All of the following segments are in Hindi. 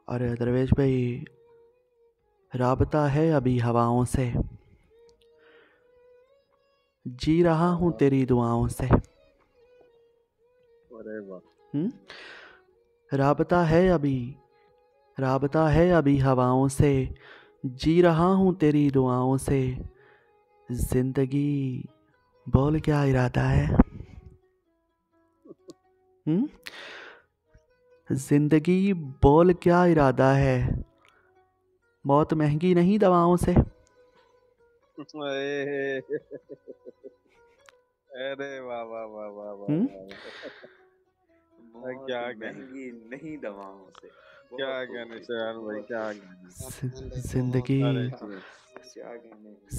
और दरवेश भाई, राबता है अभी हवाओं से, जी रहा हूँ तेरी दुआओं से। अरे वाह। राबता है अभी हवाओं से, जी रहा हूँ तेरी दुआओं से। जिंदगी बोल क्या इरादा है। जिंदगी बोल क्या इरादा है, मौत महंगी नहीं दवाओं से। अरे वाह वाह वाह वाह वाह वाह। क्या महंगी नहीं दवाओं से। क्या गाने शयान भाई, क्या गाने।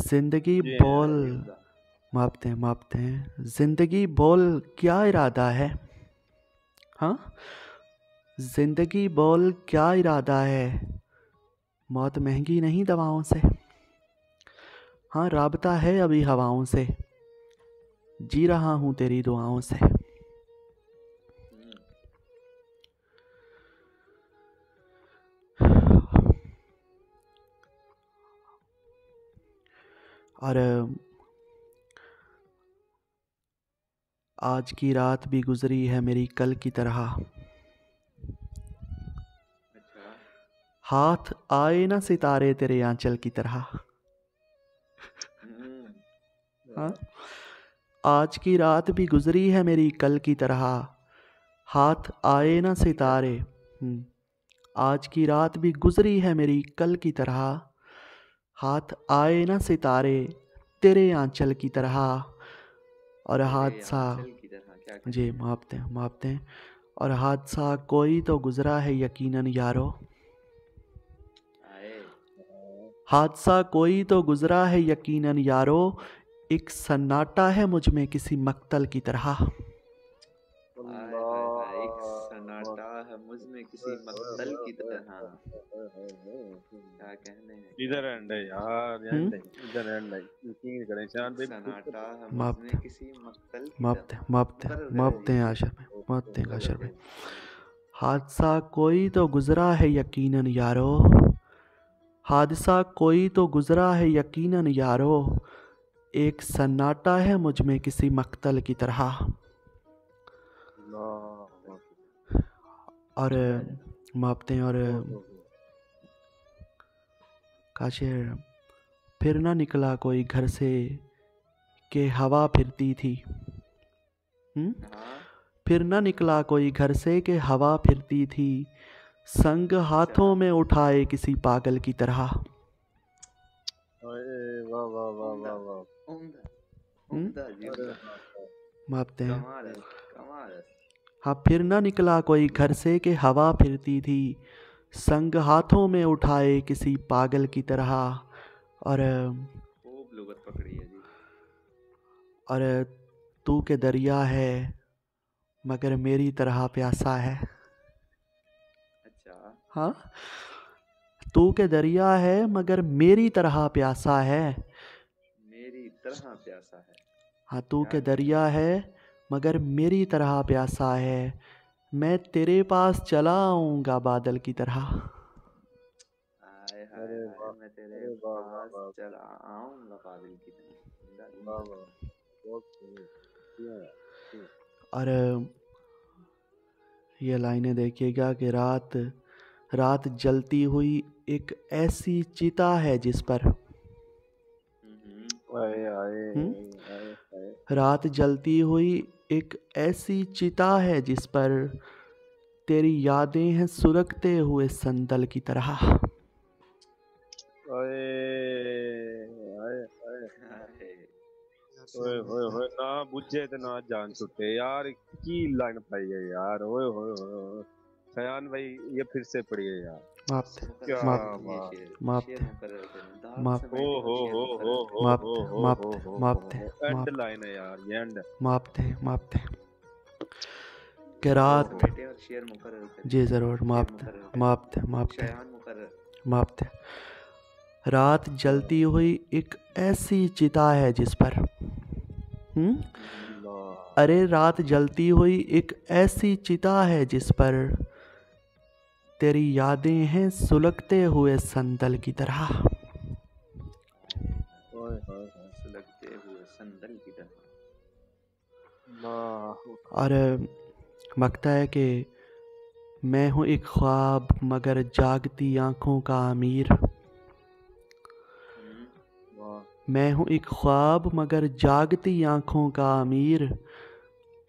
जिंदगी बोल, मापते हैं जिंदगी बोल क्या इरादा है। हाँ, जिंदगी बोल क्या इरादा है, मौत महंगी नहीं दवाओं से। हाँ, राबता है अभी हवाओं से, जी रहा हूँ तेरी दुआओं से। और आज की रात भी गुजरी है मेरी कल की तरह। हाथ आए ना सितारे तेरे आंचल की तरह। हाँ, आज की रात भी गुजरी है मेरी कल की तरह। हाथ आए ना सितारे। आज की रात भी गुजरी है मेरी कल की तरह। हाथ आए ना सितारे तेरे आंचल की तरह। और हादसा, जी मापते हैं। और हादसा कोई तो गुजरा है यकीनन यारो। हादसा कोई तो गुजरा है यकीनन यारो। एक सन्नाटा है मुझ में किसी मक्तल की तरह। एक सन्नाटा है मुझ में किसी मक्तल की तरह। क्या कहने हैं। इधर एंड है यार, इधर एंड है। यकीन करें शान भाई, सन्नाटा है मुझ में किसी मक्तल की तरह। मापते हैं आशर में। हादसा कोई तो गुजरा है यकीनन यारो। हादसा कोई तो गुजरा है यकीनन यारो। एक सन्नाटा है मुझ में किसी मक्तल की तरह। और मापते हैं। और काशिर, फिर ना निकला कोई घर से कि हवा फिरती थी। फिर ना निकला कोई घर से कि हवा फिरती थी। संग हाथों में उठाए किसी पागल की तरह। वाह वाह वाह वाह वाह। मापते हैं। हाँ, फिर ना निकला कोई घर से कि हवा फिरती थी। संग हाथों में उठाए किसी पागल की तरह। और तू के दरिया है मगर मेरी तरह प्यासा है। हाँ, तू के दरिया है मगर मेरी तरह प्यासा है। हाँ, तू के दरिया है मगर मेरी तरह प्यासा है। मैं तेरे पास चला आऊँगा बादल की तरह। मैं तेरे पास चला आऊंगा बादल की तरह। और ये लाइनें देखिएगा कि रात जलती हुई एक ऐसी चिता है जिस पर। रात जलती हुई एक ऐसी चिता है जिस पर तेरी यादें हैं सुलगते हुए संदल की तरह। ओए ना बुझे ते ना जान छुटे यार, की लाइन पाई है यार। ओए शयान भाई, ये फिर से पढ़िए यार। एंड लाइन है यार, ये एंड। मापते कि रात, जी जरूर मापते। रात जलती हुई एक ऐसी चिता है जिस पर। अरे रात जलती हुई एक ऐसी चिता है जिस पर तेरी यादें हैं सुलगते हुए संदल की तरह। ओए होए होए। सुलगते हुए संदल की तरह। वाह। और मकता है कि मैं हूँ एक ख्वाब मगर जागती आंखों का अमीर। वाह। मैं हूँ एक ख्वाब मगर जागती आंखों का अमीर।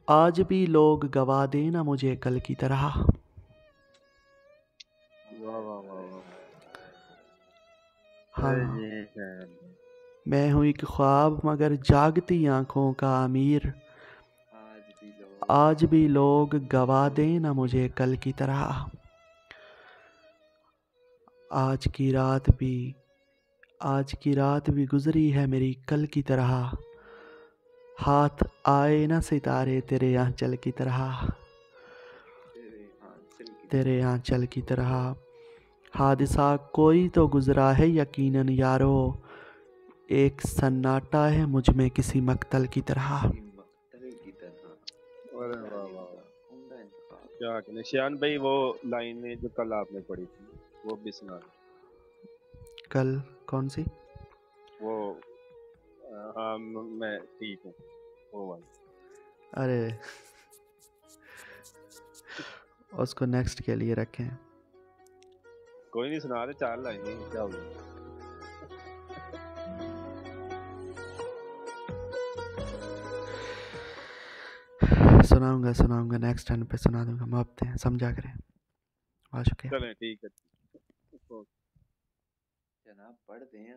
आज भी लोग गवा देना मुझे कल की तरह। वाह वाह वाह वाह। हाँ, ये है। मैं हूँ एक ख्वाब मगर जागती आंखों का अमीर। आज भी लोग गवा देना मुझे कल की तरह। आज की रात भी गुजरी है मेरी कल की तरह। हाथ आए ना सितारे तेरे आंचल की तरह। तेरे आंचल की तरह। हादसा कोई तो गुजरा है यकीनन यारो। एक सन्नाटा है मुझ में किसी मक्तल की तरह। अरे वाह वाह वाह। क्या कहने शियान भाई, वो लाइनें जो कल आपने पढ़ी थी वो भी सुना दो। कल कौन सी? वो हाँ मैं ठीक हूँ वो वाली। अरे उसको नेक्स्ट के लिए रखें। कोई नहीं, सुना दे 4 लाइनें, क्या होगा। सुनाऊंगा नेक्स्ट टर्न पे सुना दूंगा। मापते हैं, समझा करें। आ चुके हैं। चलें ठीक है। जनाब पढ़ दें।